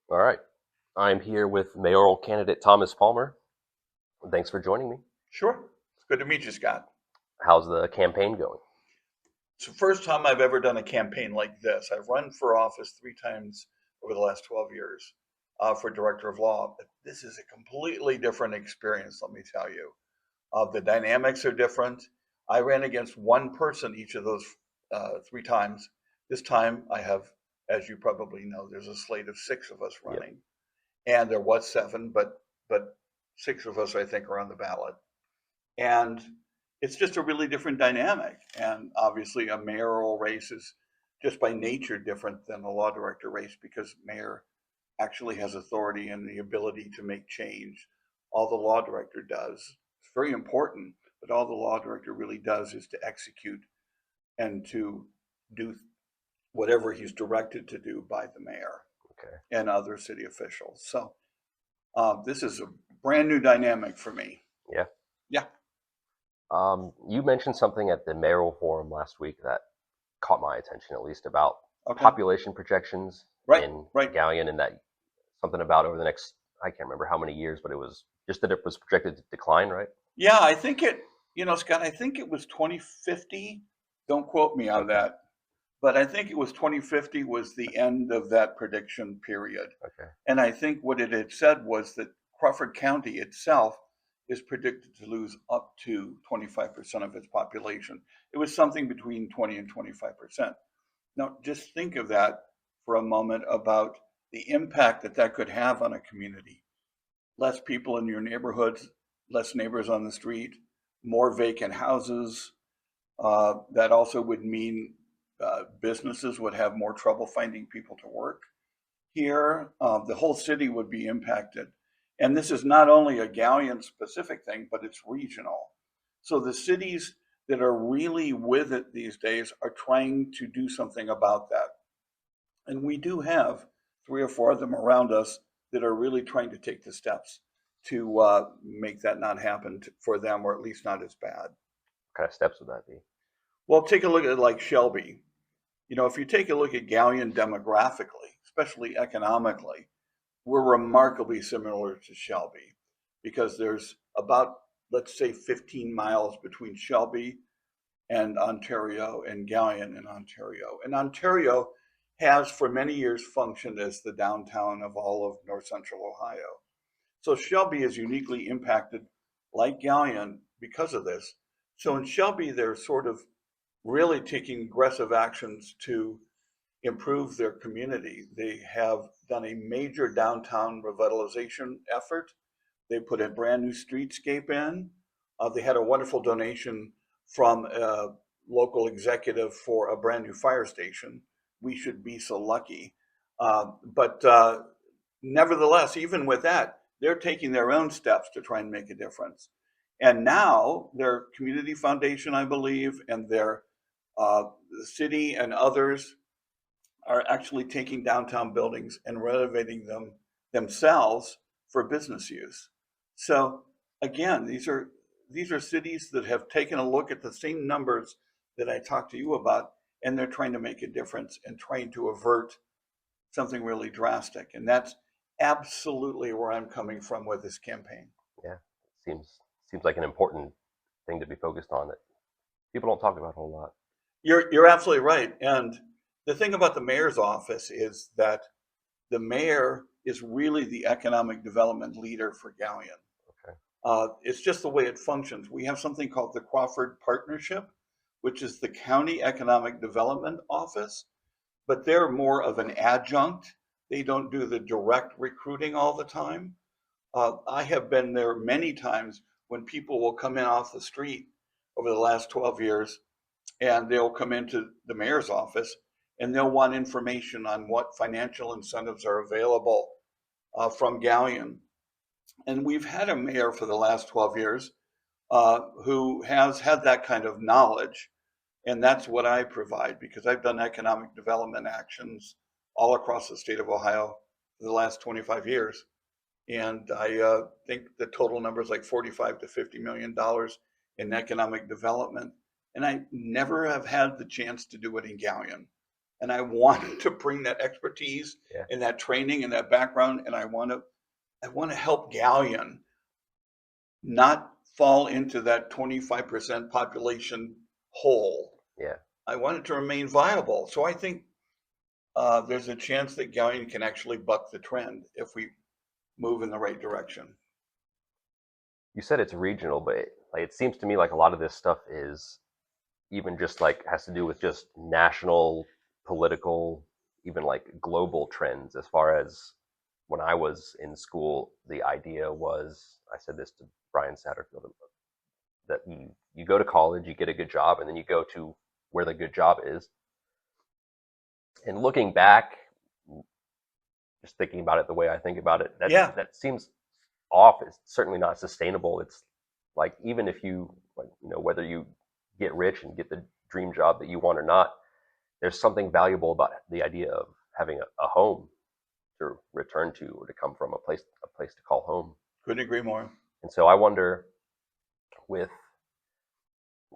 All right. I'm here with mayoral candidate Thomas Palmer. Thanks for joining me. Sure. It's good to meet you, Scott. How's the campaign going? It's the first time I've ever done a campaign like this. I've run for office 3 times over the last 12 years for director of law, but this is a completely different experience, let me tell you. The dynamics are different. I ran against one person each of those 3 times. This time I have, as you probably know, there's a slate of 6 of us Yep. running, and there was 7, but 6 of us I think are on the ballot. And it's just a really different dynamic. And obviously, a mayoral race is just by nature different than a law director race because mayor actually has authority and the ability to make change. All the law director does, it's very important, but all the law director really does is to execute and to do whatever he's directed to do by the mayor Okay. and other city officials. So this is a brand new dynamic for me. Yeah. Yeah. You mentioned something at the mayoral forum last week that caught my attention, at least about Okay. population projections Right. in Right. Galion, and that something about over the next, I can't remember how many years, but it was just that it was projected to decline, right? Yeah, I think Scott, I think it was 2050. Don't quote me on Okay. that, but I think it was 2050 was the end of that prediction period. Okay. And I think what it had said was that Crawford County itself is predicted to lose up to 25% of its population. It was something between 20 and 25%. Now, just think of that for a moment about the impact that that could have on a community. Less people in your neighborhoods, less neighbors on the street, more vacant houses. That also would mean businesses would have more trouble finding people to work here. The whole city would be impacted. And this is not only a Galion specific thing, but it's regional. So the cities that are really with it these days are trying to do something about that. And we do have 3 or 4 of them around us that are really trying to take the steps to make that not happen for them, or at least not as bad. What kind of steps would that be? Well, take a look at like Shelby. If you take a look at Galion demographically, especially economically, we're remarkably similar to Shelby because there's about, let's say, 15 miles between Shelby and Ontario and Galion in Ontario. And Ontario has for many years functioned as the downtown of all of north central Ohio. So Shelby is uniquely impacted like Galion because of this. So in Shelby, they're sort of really taking aggressive actions to improve their community. They have done a major downtown revitalization effort. They put a brand new streetscape in. They had a wonderful donation from a local executive for a brand new fire station. We should be so lucky. But nevertheless, even with that, they're taking their own steps to try and make a difference. And now their community foundation, I believe, and their the city and others are actually taking downtown buildings and renovating them themselves for business use. So again, these are cities that have taken a look at the same numbers that I talked to you about, and they're trying to make a difference and trying to avert something really drastic. And that's absolutely where I'm coming from with this campaign. Yeah. Seems like an important thing to be focused on that people don't talk about a whole lot. You're absolutely right. And the thing about the mayor's office is that the mayor is really the economic development leader for Galion. Okay. It's just the way it functions. We have something called the Crawford Partnership, which is the county economic development office, but they're more of an adjunct. They don't do the direct recruiting all the time. I have been there many times when people will come in off the street over the last 12 years and they'll come into the mayor's office and they'll want information on what financial incentives are available from Galion. And we've had a mayor for the last 12 years who has had that kind of knowledge. And that's what I provide because I've done economic development actions all across the state of Ohio for the last 25 years. And I think the total number is like 45 to $50 million in economic development. And I never have had the chance to do it in Galion. and I want to bring that expertise Yeah. and that training and that background, and I want to help Galion not fall into that 25% population hole. Yeah. I want it to remain viable. So I think there's a chance that Galion can actually buck the trend if we move in the right direction. You said it's regional, but it seems to me like a lot of this stuff is even just like has to do with just national political, even like global trends. As far as when I was in school, the idea was, I said this to Brian Satterfield, that you go to college, you get a good job, and then you go to where the good job is. And looking back, just thinking about it the way I think about it, Yeah, that seems off. It's certainly not sustainable. It's like, even if you, like, whether you get rich and get the dream job that you want or not, there's something valuable about the idea of having a home to return to, or to come from, a place to call home. couldn't agree more. And so I wonder, with,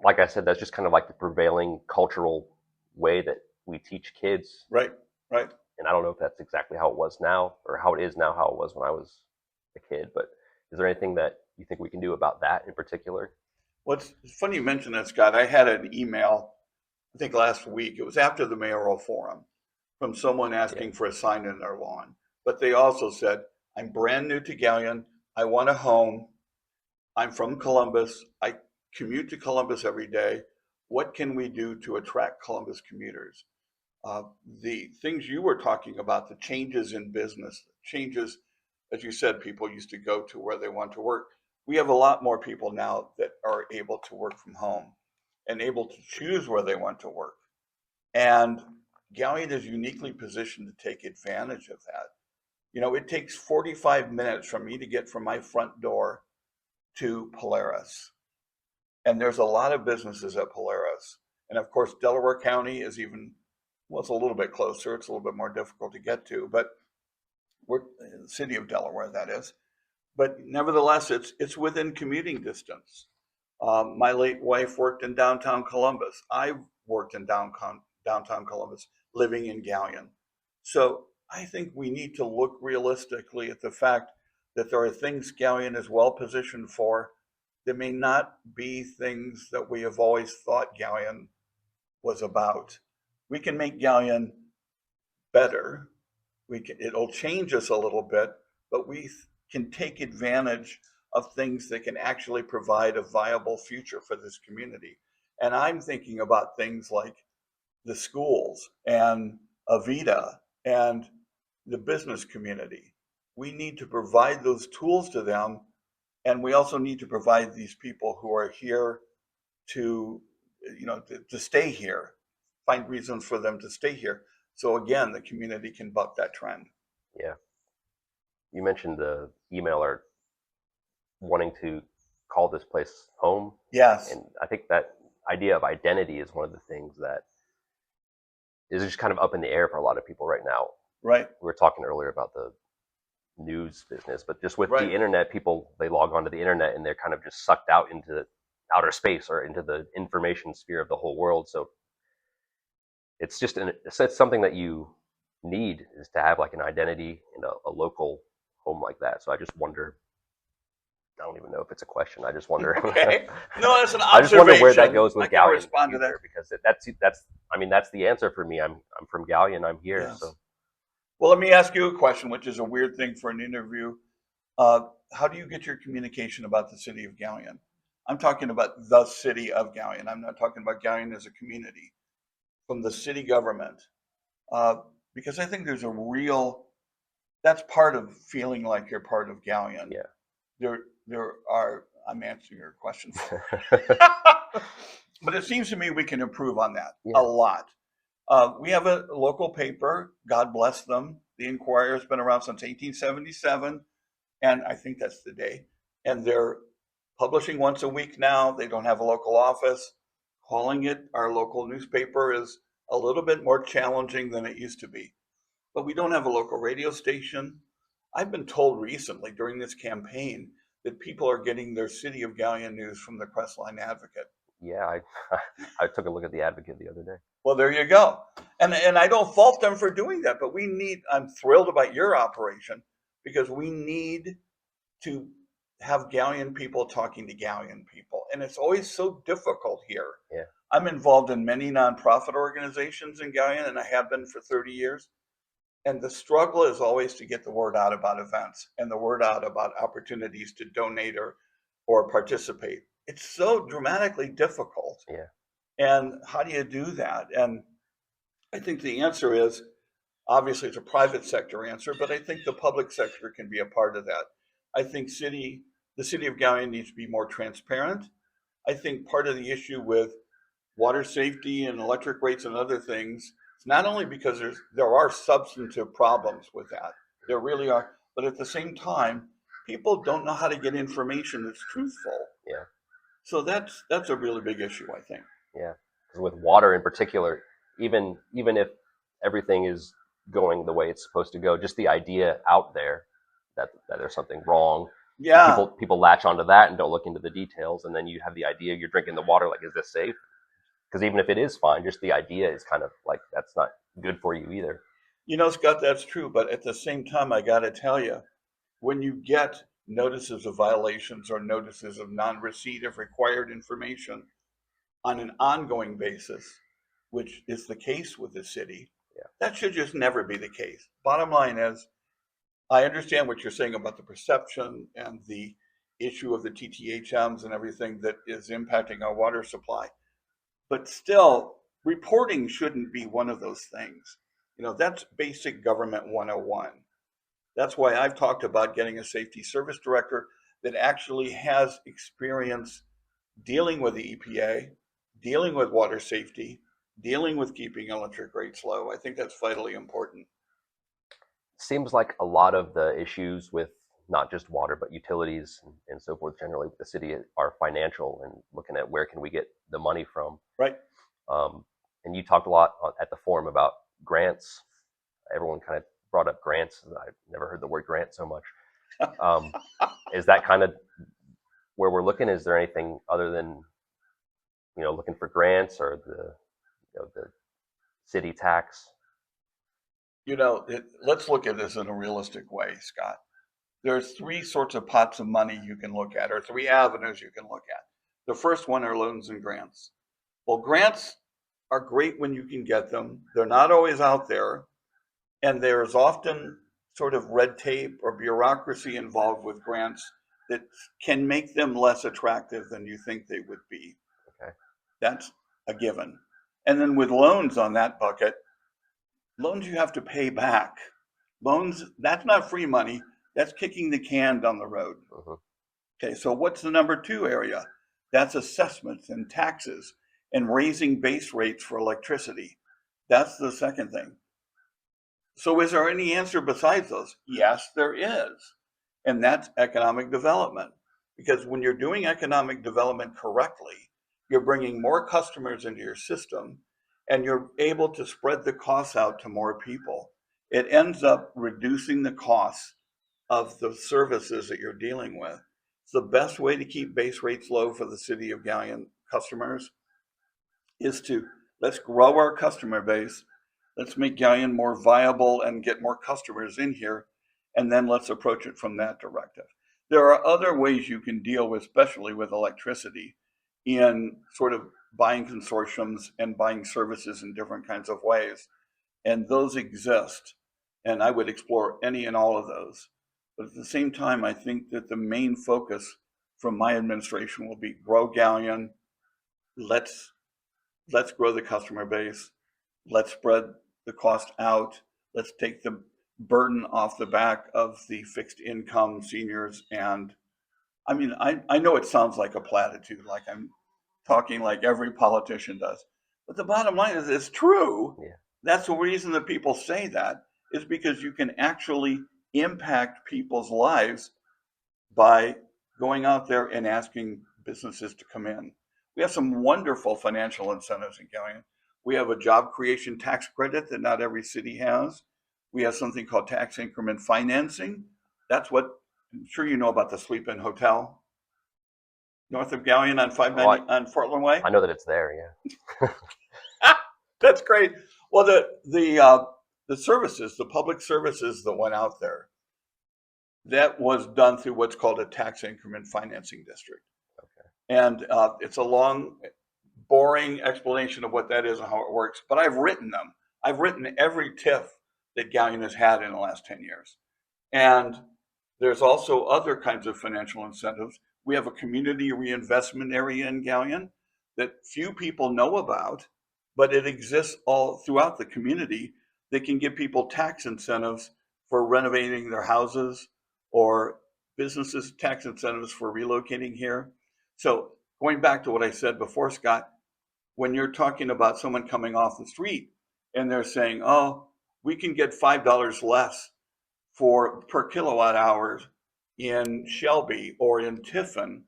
like I said, that's just kind of like the prevailing cultural way that we teach kids. Right, right. And I don't know if that's exactly how it was now, or how it is now, how it was when I was a kid. But is there anything that you think we can do about that in particular? What's funny you mentioned that, Scott. I had an email, I think last week. It was after the mayoral forum from someone Yeah. asking for a sign in their lawn. But they also said, I'm brand new to Galion. I want a home. I'm from Columbus. I commute to Columbus every day. What can we do to attract Columbus commuters? Uh, the things you were talking about, the changes in business, changes, as you said, people used to go to where they want to work. We have a lot more people now that are able to work from home and able to choose where they want to work. And Galion is uniquely positioned to take advantage of that. You know, it takes 45 minutes for me to get from my front door to Polaris. And there's a lot of businesses at Polaris. And of course, Delaware County is even, well, it's a little bit closer. It's a little bit more difficult to get to, but we're in the city of Delaware, that is. But nevertheless, it's within commuting distance. My late wife worked in downtown Columbus. I worked in downtown Columbus, living in Galion. So I think we need to look realistically at the fact that there are things Galion is well positioned for that may not be things that we have always thought Galion was about. We can make Galion better. It'll change us a little bit, but we can take advantage of things that can actually provide a viable future for this community. And I'm thinking about things like the schools and Avita and the business community. We need to provide those tools to them, and we also need to provide these people who are here to, to stay here, find reasons for them to stay here. So again, the community can buck that trend. Yeah. You mentioned the emailer wanting to call this place home. Yes, And I think that idea of identity is one of the things that is just kind of up in the air for a lot of people right now. right, We were talking earlier about the news business, but just with right. the internet, people, they log onto the internet and they're kind of just sucked out into outer space, or into the information sphere of the whole world. So it's something that you need, is to have like an identity in a local home like that. So I just wonder, I don't even know if it's a question. I just wonder. Okay. No, that's an I just wonder where that observation. goes I with can Galion in the respond to that. future, because that's I mean, that's the answer for me. I'm from Galion. I'm here. Yes. So Well, let me ask you a question, which is a weird thing for an interview. How do you get your communication about the city of Galion? I'm talking about the city of Galion. I'm not talking about Galion as a community, from the city government. Uh, because I think there's a real, that's part of feeling like you're part of Galion. yeah. There are, I'm answering your question for but it seems to me we can improve on that a Yeah. lot. We have a local paper, God bless them. The Inquirer has been around since 1877, and I think that's the day. And they're publishing once a week now. They don't have a local office. Calling it our local newspaper is a little bit more challenging than it used to be. But we don't have a local radio station. I've been told recently during this campaign that people are getting their City of Galion news from the Crestline Advocate. Yeah, I I took a look at the Advocate the other day. Well, there you go. And I don't fault them for doing that, but we need, I'm thrilled about your operation because we need to have Galion people talking to Galion people. And it's always so difficult here. Yeah, I'm involved in many nonprofit organizations in Galion, and I have been for 30 years. And the struggle is always to get the word out about events and the word out about opportunities to donate or participate. It's so dramatically difficult. yeah. And how do you do that? And I think the answer is obviously it's a private sector answer, but I think the public sector can be a part of that. I think the city of Galion needs to be more transparent. I think part of the issue with water safety and electric rates and other things, it's not only because there are substantive problems with that, there really are, but at the same time, people don't know how to get information that's truthful. Yeah, So that's a really big issue, I think. yeah. 'Cause with water in particular, even if everything is going the way it's supposed to go, just the idea out there that there's something wrong, and Yeah, people latch onto that and don't look into the details, and then you have the idea you're drinking the water, like, is this safe? Because even if it is fine, just the idea is kind of like that's not good for you either. Scott, that's true. But at the same time, I got to tell you, when you get notices of violations or notices of non-receipt of required information on an ongoing basis, which is the case with the city, Yeah, that should just never be the case. Bottom line is, I understand what you're saying about the perception and the issue of the TTHMs and everything that is impacting our water supply. But still, reporting shouldn't be one of those things. That's basic government 101. That's why I've talked about getting a safety service director that actually has experience dealing with the EPA, dealing with water safety, dealing with keeping electric rates low. I think that's vitally important. seems like a lot of the issues with not just water but utilities and so forth generally with the city are financial and looking at where can we get the money from. Right? And you talked a lot at the forum about grants. Everyone kind of brought up grants. I've never heard the word grant so much. Um, is that kind of where we're looking? Is there anything other than looking for grants or the city tax? Let's look at this in a realistic way, Scott. There's three sorts of pots of money you can look at, or three avenues you can look at. The first one are loans and grants. Well, grants are great when you can get them. They're not always out there, and there's often sort of red tape or bureaucracy involved with grants that can make them less attractive than you think they would be. Okay. That's a given. And then with loans on that bucket, loans you have to pay back. Loans, that's not free money, that's kicking the can down the road. Uh-huh. Okay, so what's the number two area? That's assessments and taxes and raising base rates for electricity. That's the second thing. So is there any answer besides those? Yes, there is. And that's economic development. Because when you're doing economic development correctly, you're bringing more customers into your system and you're able to spread the costs out to more people. It ends up reducing the costs of the services that you're dealing with. It's the best way to keep base rates low for the city of Galion customers is to let's grow our customer base. Let's make Galion more viable and get more customers in here. And then let's approach it from that directive. There are other ways you can deal with, especially with electricity, in sort of buying consortiums and buying services in different kinds of ways. And those exist. And I would explore any and all of those. But at the same time, I think that the main focus from my administration will be grow Galion. Let's let's grow the customer base. Let's spread the cost out. Let's take the burden off the back of the fixed income seniors. And I mean, I know it sounds like a platitude, like I'm talking like every politician does. But the bottom line is it's true. Yeah. That's the reason that people say that is because you can actually impact people's lives by going out there and asking businesses to come in. We have some wonderful financial incentives in Galion. We have a job creation tax credit that not every city has. We have something called tax increment financing. That's what I'm sure you know about the sleep in hotel. north of Galion on Oh, 590 on Portland Way. I know that it's there. Yeah. That's great. Well, the services, the public services that went out there, that was done through what's called a tax increment financing district, and it's a long, boring explanation of what that is and how it works. But I've written them. I've written every TIF that Galion has had in the last 10 years, and there's also other kinds of financial incentives. We have a community reinvestment area in Galion that few people know about, but it exists all throughout the community that can give people tax incentives for renovating their houses or businesses tax incentives for relocating here. So going back to what I said before, Scott, when you're talking about someone coming off the street and they're saying, oh, we can get $5 less for per kilowatt hours in Shelby or in Tiffin,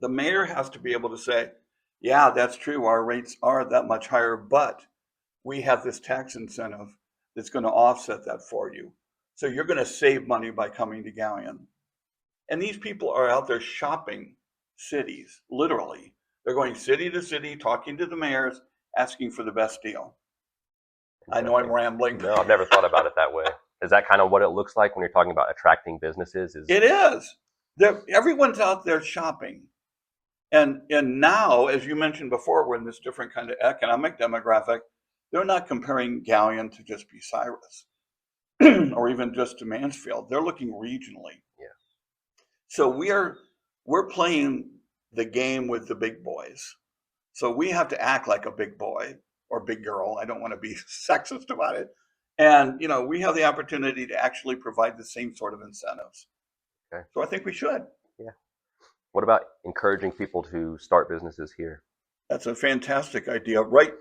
the mayor has to be able to say, yeah, that's true, our rates are that much higher, but we have this tax incentive that's going to offset that for you. So you're going to save money by coming to Galion. And these people are out there shopping cities, literally. They're going city to city, talking to the mayors, asking for the best deal. I know I'm Interesting. rambling. No, I've never thought about it that way. Is that kind of what it looks like when you're talking about attracting businesses? Is It is. Everyone's out there shopping. And now, as you mentioned before, we're in this different kind of economic demographic. They're not comparing Galion to just Bucyrus or even just to Mansfield. They're looking regionally. yeah, So we're playing the game with the big boys. So we have to act like a big boy or big girl. I don't want to be sexist about it. And we have the opportunity to actually provide the same sort of incentives. okay, So I think we should. yeah. What about encouraging people to start businesses here? That's a fantastic idea. Right.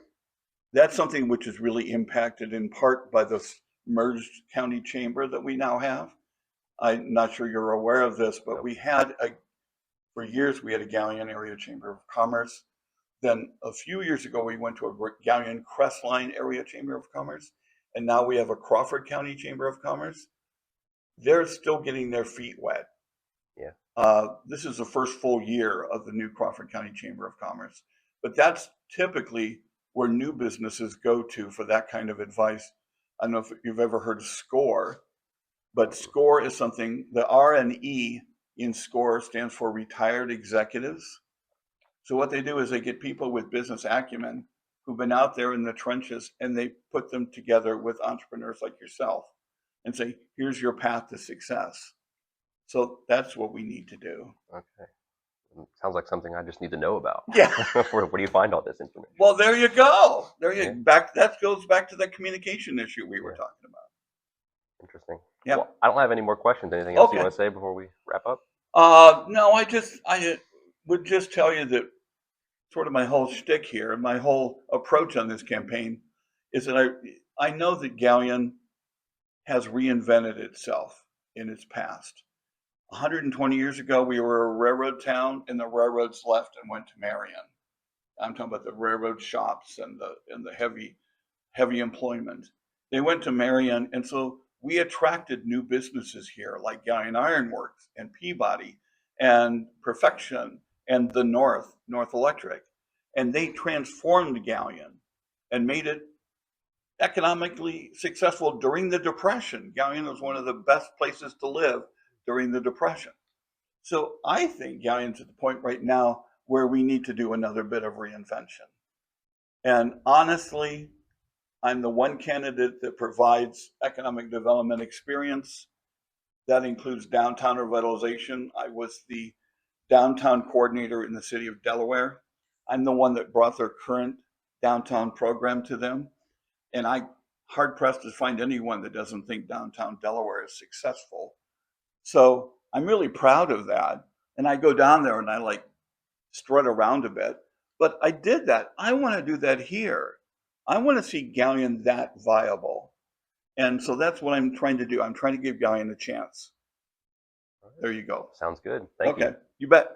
That's something which is really impacted in part by this merged county chamber that we now have. I'm not sure you're aware of this, but Nope. for years, we had a Galion Area Chamber of Commerce. Then a few years ago, we went to a Galion Crestline Area Chamber of Commerce. And now we have a Crawford County Chamber of Commerce. They're still getting their feet wet. Yeah, This is the first full year of the new Crawford County Chamber of Commerce. But that's typically where new businesses go to for that kind of advice. I don't know if you've ever heard of SCORE, but SCORE is something, the R&E in SCORE stands for Retired Executives. So what they do is they get people with business acumen who've been out there in the trenches, and they put them together with entrepreneurs like yourself and say, here's your path to success. So that's what we need to do. okay. Sounds like something I just need to know about. Yeah. Where do you find all this information? Well, there you go. Yeah. That goes back to the communication issue we were Yeah. talking about. Interesting. Yeah. Well, I don't have any more questions. Anything else you Okay. want to say before we wrap up? No, I would just tell you that sort of my whole shtick here and my whole approach on this campaign is that I know that Galion has reinvented itself in its past. 120 years ago, we were a railroad town, and the railroads left and went to Marion. I'm talking about the railroad shops and the heavy employment. They went to Marion, and so we attracted new businesses here, like Galion Iron Works and Peabody and Perfection and the North Electric, and they transformed Galion and made it economically successful during the Depression. Galion was one of the best places to live during the Depression. So I think Galion's at the point right now where we need to do another bit of reinvention. And honestly, I'm the one candidate that provides economic development experience. That includes downtown revitalization. I was the downtown coordinator in the city of Delaware. I'm the one that brought their current downtown program to them. And I hard pressed to find anyone that doesn't think downtown Delaware is successful. So I'm really proud of that. And I go down there and I strut around a bit. But I did that. I want to do that here. I want to see Galion that viable. And so that's what I'm trying to do. I'm trying to give Galion a chance. There you go. Sounds good. Thank you. Okay, you bet.